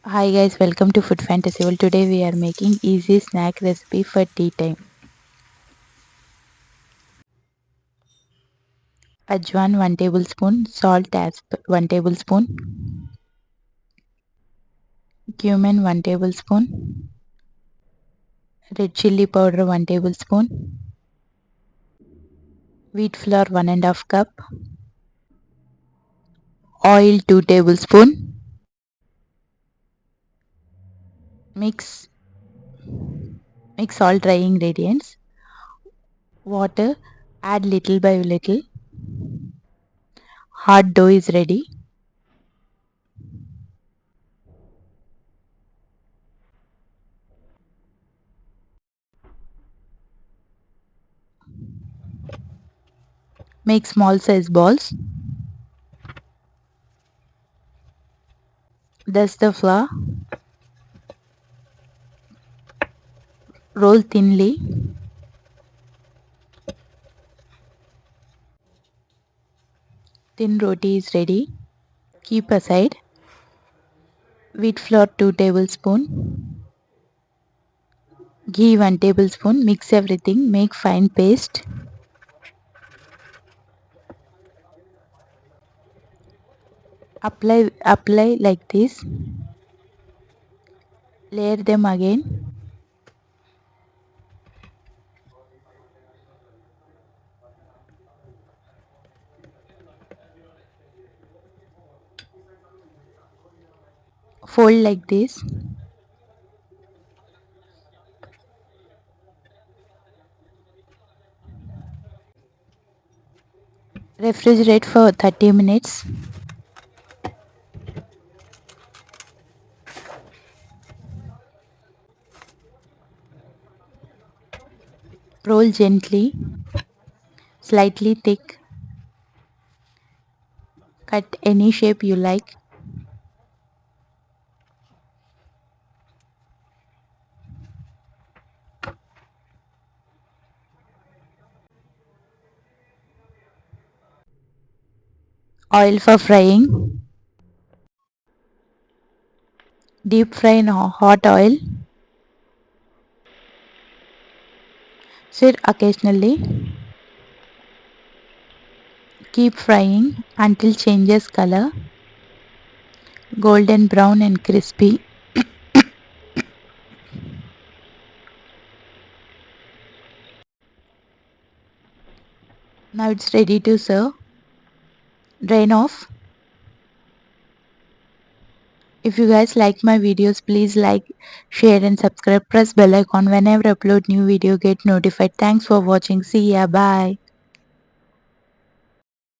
Hi guys, welcome to Food Fantasy World. Today we are making easy snack recipe for tea time. Ajwan 1 tablespoon, salt as 1 tablespoon, cumin 1 tablespoon, red chilli powder 1 tablespoon, wheat flour 1 and a half cup, oil 2 tablespoon. Mix all dry ingredients. Water add little by little. Hard dough is ready. Make small size balls. Dust the flour. Roll thinly. Thin roti is ready. Keep aside. Wheat flour 2 tablespoon. Ghee 1 tablespoon. Mix everything. Make fine paste. Apply like this. Layer them again. Fold like this. Refrigerate for 30 minutes. Roll gently. Slightly thick. Cut any shape you like. Oil for frying. Deep fry in hot oil. Stir occasionally. Keep frying until changes color. Golden brown and crispy. Now it's ready to serve. Drain off. If you guys like my videos, please like, share and subscribe. Press bell icon whenever I upload new video, get notified. Thanks for watching. See ya. Bye.